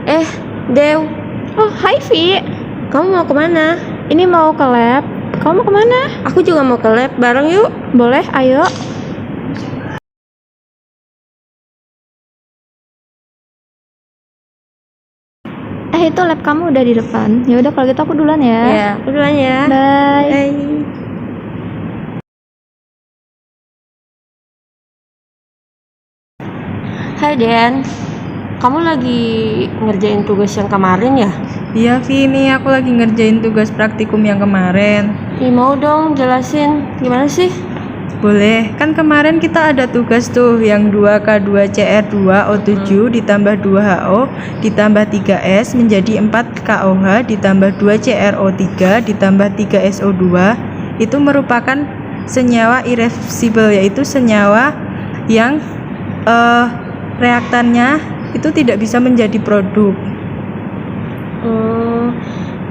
Eh, Dew, Oh, hai Vi. kamu mau kemana? Ini mau ke lab. Kamu mau kemana? Aku juga mau ke lab, bareng yuk. Boleh, ayo. Itu lab kamu udah di depan. Ya udah kalau gitu aku duluan ya. Ya, aku duluan ya. Bye. Bye. Hai Den, kamu lagi ngerjain tugas yang kemarin ya? Iya Vi, ini aku lagi ngerjain tugas praktikum yang kemarin. Ih, mau dong jelasin gimana sih? Boleh, kan kemarin kita ada tugas tuh yang 2K2CR2O7 ditambah 2HO ditambah 3S menjadi 4KOH ditambah 2CRO3 ditambah 3SO2. Itu merupakan senyawa irreversible, yaitu senyawa yang reaktannya itu tidak bisa menjadi produk.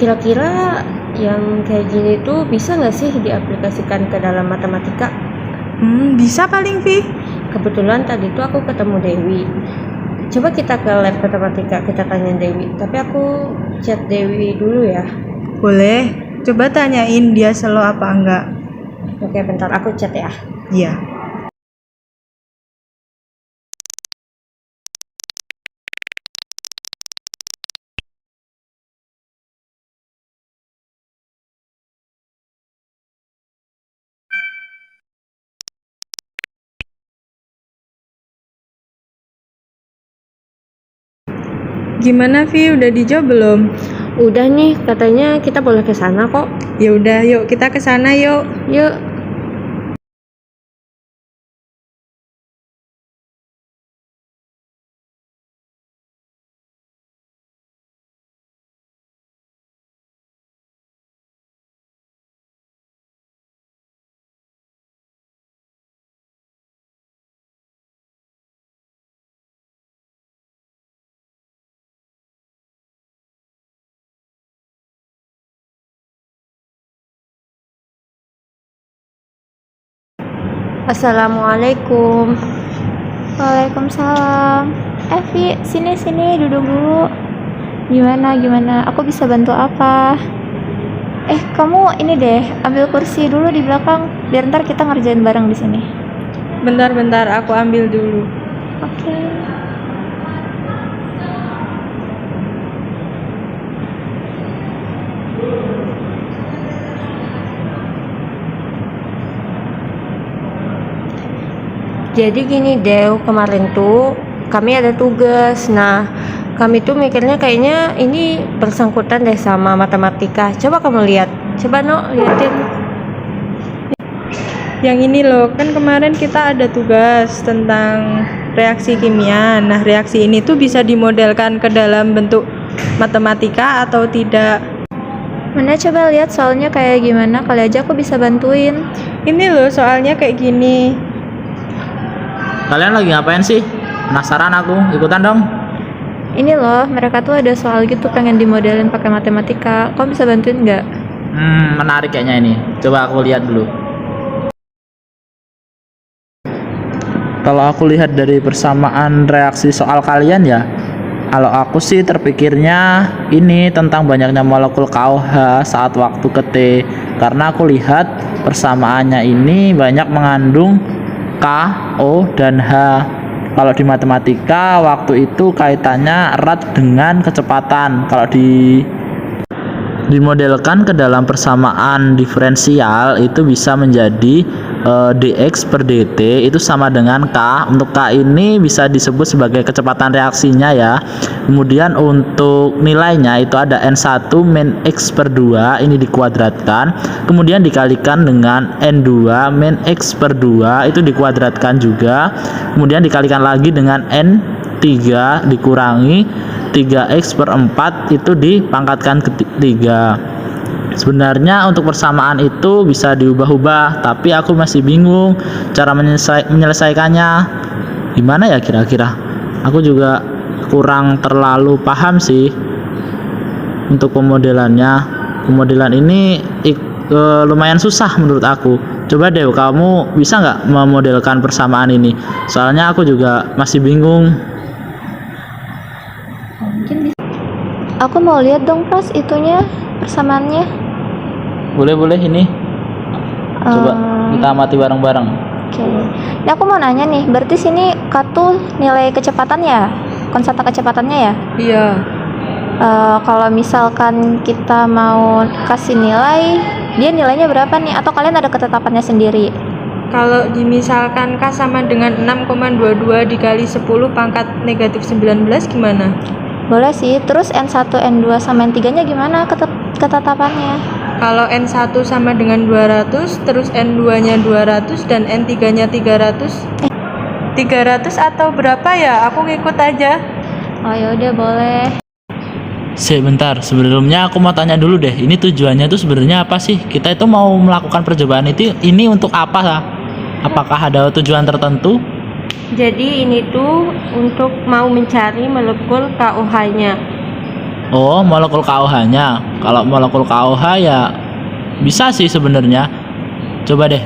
Kira-kira yang kayak gini tuh bisa nggak sih diaplikasikan ke dalam matematika? Bisa paling Vi. Kebetulan tadi tuh aku ketemu Dewi. Coba kita ke lab matematika, kita tanya Dewi. Tapi aku chat Dewi dulu ya. Boleh, coba tanyain dia slow apa enggak. Oke, bentar aku chat ya. Iya. Gimana Vi, udah dijawab belum? Udah nih, katanya kita boleh ke sana kok. Ya udah, yuk kita ke sana yuk. Yuk. Assalamualaikum. Waalaikumsalam. Vi, sini duduk dulu. Gimana? Aku bisa bantu apa? Kamu ini deh, ambil kursi dulu di belakang, biar ntar kita ngerjain bareng di sini. Bentar, aku ambil dulu. Oke. Jadi gini Dew, kemarin tuh kami ada tugas. Nah, kami tuh mikirnya kayaknya ini bersangkutan deh sama matematika. Coba kamu lihat. Coba liatin. Yang ini loh, kan kemarin kita ada tugas tentang reaksi kimia. Nah, reaksi ini tuh bisa dimodelkan ke dalam bentuk matematika atau tidak. Mana coba lihat soalnya kayak gimana, kali aja aku bisa bantuin. Ini loh soalnya kayak gini. Kalian lagi ngapain sih? Penasaran aku, ikutan dong. Ini loh, mereka tuh ada soal gitu pengen dimodelin pakai matematika. Kamu bisa bantuin nggak? Menarik kayaknya ini. Coba aku lihat dulu. Kalau aku lihat dari persamaan reaksi soal kalian ya, kalau aku sih terpikirnya ini tentang banyaknya molekul KOH saat waktu ke T. Karena aku lihat persamaannya ini banyak mengandung K, O, dan H. Kalau di matematika waktu itu kaitannya erat dengan kecepatan. Kalau dimodelkan ke dalam persamaan diferensial itu bisa menjadi dx per dt itu sama dengan K. Untuk K ini bisa disebut sebagai kecepatan reaksinya ya. Kemudian untuk nilainya itu ada N1 min X per 2 ini dikuadratkan, kemudian dikalikan dengan N2 min X per 2 itu dikuadratkan juga, kemudian dikalikan lagi dengan N3 dikurangi 3x per 4 itu dipangkatkan ke 3. Sebenarnya untuk persamaan itu bisa diubah-ubah, tapi aku masih bingung cara menyelesaikannya. Gimana ya kira-kira? Aku juga kurang terlalu paham sih untuk pemodelannya. Pemodelan ini lumayan susah menurut aku. Coba deh kamu bisa nggak memodelkan persamaan ini? Soalnya aku juga masih bingung. Aku mau lihat dong Pras itunya, persamaannya. Boleh ini. Coba Eh, kita amati bareng-bareng. Oke. Ini aku mau nanya nih, berarti sini K tuh nilai kecepatannya ya? Konstanta kecepatannya ya? Iya. Kalau misalkan kita mau kasih nilai, dia nilainya berapa nih? Atau kalian ada ketetapannya sendiri? Kalau dimisalkan K sama dengan 6,22 dikali 10 pangkat negatif 19 gimana? Boleh sih. Terus N1, N2 sama N3-nya gimana ketetapannya? Kalau N1 sama dengan 200, terus N2-nya 200 dan N3-nya 300. 300 atau berapa ya? Aku ngikut aja. Oh ya udah boleh. Sebentar, sebelumnya aku mau tanya dulu deh. Ini tujuannya tuh sebenarnya apa sih? Kita itu mau melakukan percobaan itu ini untuk apa lah? Apakah ada tujuan tertentu? Jadi ini tuh untuk mau mencari molekul KOH-nya. Oh, molekul KOH-nya. Kalau molekul KOH ya bisa sih sebenarnya. Coba deh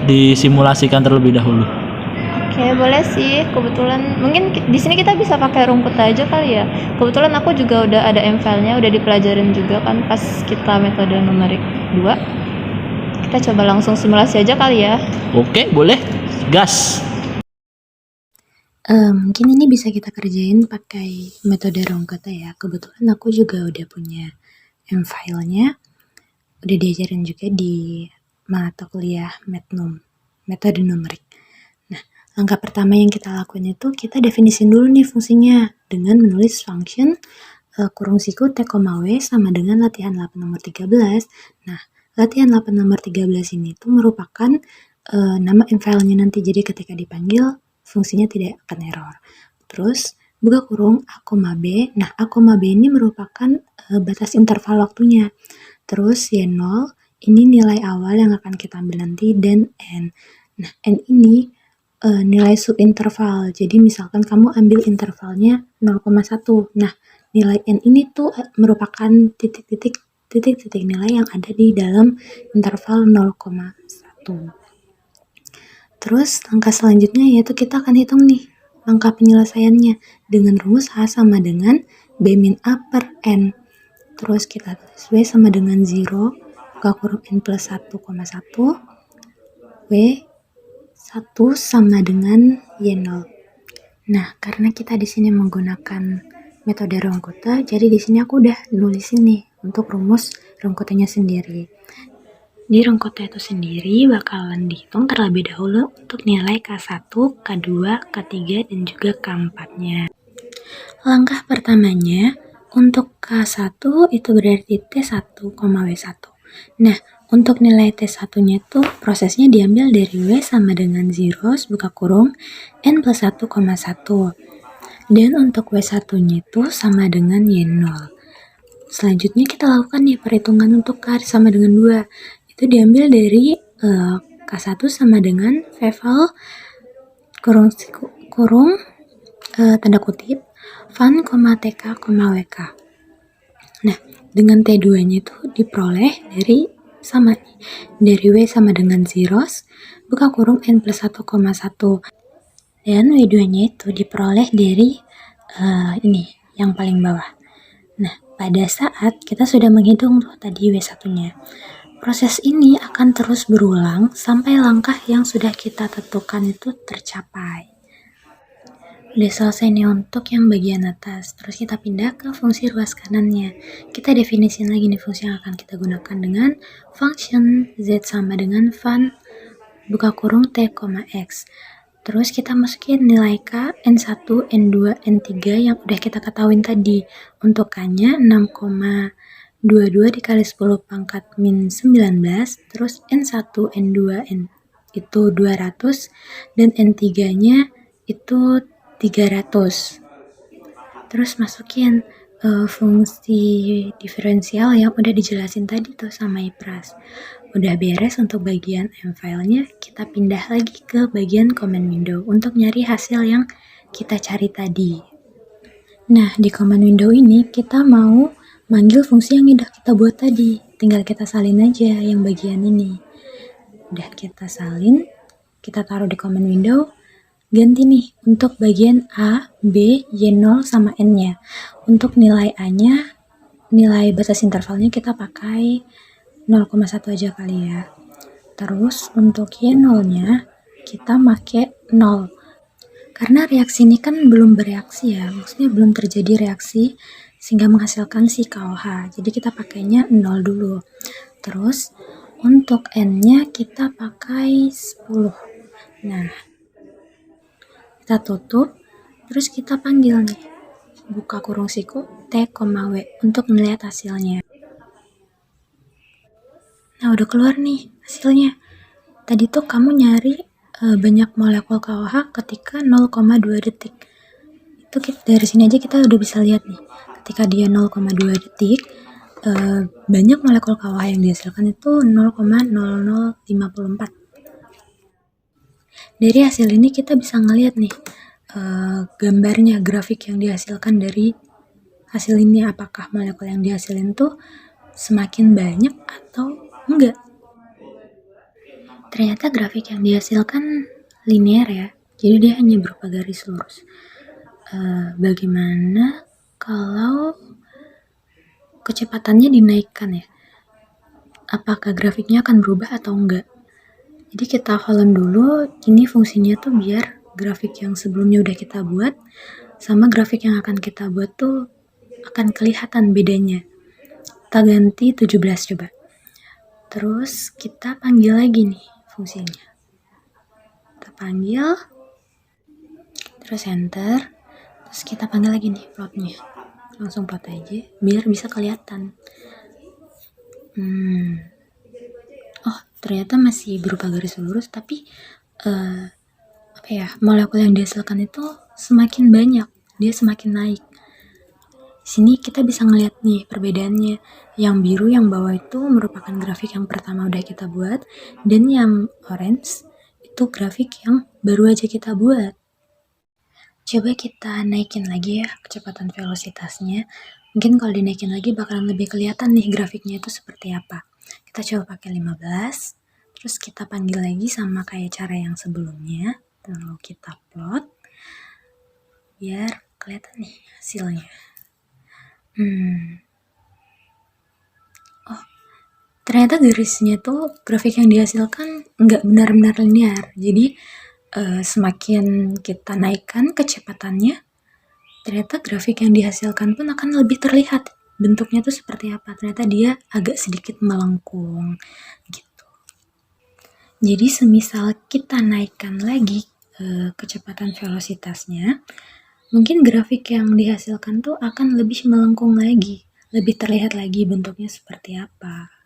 disimulasikan terlebih dahulu. Oke, boleh sih. Kebetulan mungkin di sini kita bisa pakai rumput aja kali ya. Kebetulan aku juga udah ada M-file-nya, udah dipelajarin juga kan pas kita metode numerik 2. Kita coba langsung simulasi aja kali ya. Oke, boleh. Gas. Mungkin ini bisa kita kerjain pakai metode Rongkota ya. Kebetulan aku juga udah punya M-file-nya. Udah diajarin juga di mata kuliah metode numerik. Nah, langkah pertama yang kita lakuin itu kita definisin dulu nih fungsinya dengan menulis function kurung siku T, W sama dengan latihan 8 nomor 13. Nah, latihan 8 nomor 13 ini tuh merupakan nama M-file-nya nanti. Jadi ketika dipanggil fungsinya tidak akan error. Terus buka kurung A, B. Nah, A, B ini merupakan batas interval waktunya. Terus Y0 ini nilai awal yang akan kita ambil nanti dan N. Nah, N ini nilai subinterval. Jadi misalkan kamu ambil intervalnya 0,1. Nah, nilai N ini tuh merupakan titik-titik nilai yang ada di dalam interval 0,1. Terus langkah selanjutnya yaitu kita akan hitung nih langkah penyelesaiannya dengan rumus H sama dengan B min A per N. Terus kita tulis W sama dengan 0, buka kurung N plus 1,1, W 1 sama dengan Y0. Nah, karena kita di sini menggunakan metode Rongkota, jadi di sini aku udah nulisin nih untuk rumus Rongkotanya sendiri. Di Rongkota itu sendiri bakalan dihitung terlebih dahulu untuk nilai K1, K2, K3, dan juga K4-nya. Langkah pertamanya, untuk K1 itu berarti T1, W1. Nah, untuk nilai T1-nya itu prosesnya diambil dari W sama dengan 0, buka kurung, N plus 1,1. Dan untuk W1-nya itu sama dengan Y0. Selanjutnya kita lakukan nih perhitungan untuk K sama dengan 2. Itu diambil dari K1 sama dengan Veval kurung tanda kutip Van, TK, WK. Nah, dengan T2-nya itu diperoleh dari sama nih. Dari W sama dengan 0, buka kurung N plus 1,1. Dan W2-nya itu diperoleh dari ini, yang paling bawah. Nah, pada saat kita sudah menghitung tuh tadi W1-nya. Proses ini akan terus berulang sampai langkah yang sudah kita tentukan itu tercapai. Udah selesai nih untuk yang bagian atas. Terus kita pindah ke fungsi ruas kanannya. Kita definisin lagi nih fungsi yang akan kita gunakan dengan function Z sama dengan Van, buka kurung T, X. Terus kita masukin nilai K, N1, N2, N3 yang udah kita ketahuin tadi. Untuk K-nya 6,22 dikali 10 pangkat min 19, terus N1, N2, N itu 200, dan N3-nya itu 300. Terus masukin fungsi diferensial yang udah dijelasin tadi tuh sama Ipras. Udah beres untuk bagian M-file-nya, kita pindah lagi ke bagian command window untuk nyari hasil yang kita cari tadi. Nah, di command window ini kita mau manggil fungsi yang udah kita buat tadi. Tinggal kita salin aja yang bagian ini. Udah kita salin, kita taruh di command window. Ganti nih untuk bagian A, B, Y0 sama N-nya. Untuk nilai A-nya nilai batas intervalnya kita pakai 0,1 aja kali ya. Terus untuk Y0-nya kita pakai 0. Karena reaksi ini kan belum bereaksi ya, maksudnya belum terjadi reaksi sehingga menghasilkan si KOH. Jadi kita pakainya 0 dulu. Terus untuk N-nya kita pakai 10. Nah, kita tutup, terus kita panggil nih, buka kurung siku T, W untuk melihat hasilnya. Nah, udah keluar nih hasilnya. Tadi tuh kamu nyari banyak molekul KOH ketika 0,2 detik. Itu dari sini aja kita udah bisa lihat nih. Ketika dia 0,2 detik, banyak molekul KOH yang dihasilkan itu 0,0054. Dari hasil ini kita bisa ngelihat nih gambarnya, grafik yang dihasilkan dari hasil ini, apakah molekul yang dihasilin tuh semakin banyak atau enggak. Ternyata grafik yang dihasilkan linear ya, jadi dia hanya berupa garis lurus. Bagaimana kalau kecepatannya dinaikkan ya? Apakah grafiknya akan berubah atau enggak? Jadi kita halen dulu, ini fungsinya tuh biar grafik yang sebelumnya udah kita buat sama grafik yang akan kita buat tuh akan kelihatan bedanya. Kita ganti 17 coba. Terus kita panggil lagi nih fungsinya. Kita panggil, terus enter, terus kita panggil lagi nih plotnya. Langsung plot aja biar bisa kelihatan. Oh, ternyata masih berupa garis lurus, tapi molekul yang dihasilkan itu semakin banyak, dia semakin naik. Sini kita bisa ngeliat nih perbedaannya. Yang biru yang bawah itu merupakan grafik yang pertama udah kita buat, dan yang orange itu grafik yang baru aja kita buat. Coba kita naikin lagi ya kecepatan velocitasnya. Mungkin kalau dinaikin lagi bakalan lebih kelihatan nih grafiknya itu seperti apa. Kita coba pakai 15, terus kita panggil lagi sama kayak cara yang sebelumnya, lalu kita plot biar kelihatan nih hasilnya. Oh, ternyata garisnya tuh grafik yang dihasilkan nggak benar-benar linear. Jadi semakin kita naikkan kecepatannya, ternyata grafik yang dihasilkan pun akan lebih terlihat bentuknya tuh seperti apa. Ternyata dia agak sedikit melengkung gitu. Jadi semisal kita naikkan lagi kecepatan velocitasnya, mungkin grafik yang dihasilkan tuh akan lebih melengkung lagi, lebih terlihat lagi bentuknya seperti apa.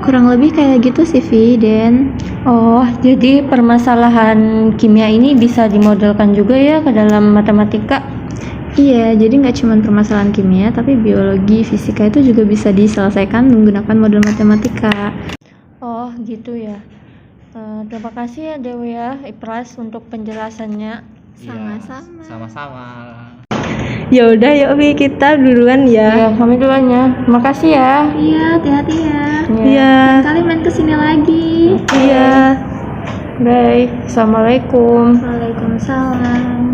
Kurang lebih kayak gitu sih, Vi, Den. Oh, jadi permasalahan kimia ini bisa dimodelkan juga ya ke dalam matematika? Iya, jadi nggak cuma permasalahan kimia, tapi biologi, fisika itu juga bisa diselesaikan menggunakan model matematika. Oh, gitu ya. Terima kasih ya Dewi ya, Ipras untuk penjelasannya. Sama-sama. Sama-sama. Ya udah yuk Vi, kita duluan Ya, ya. kami duluan ya. Terima kasih ya. Iya, hati-hati ya. Iya. Kali main kesini lagi. Iya. Baik, Assalamualaikum. Waalaikumsalam.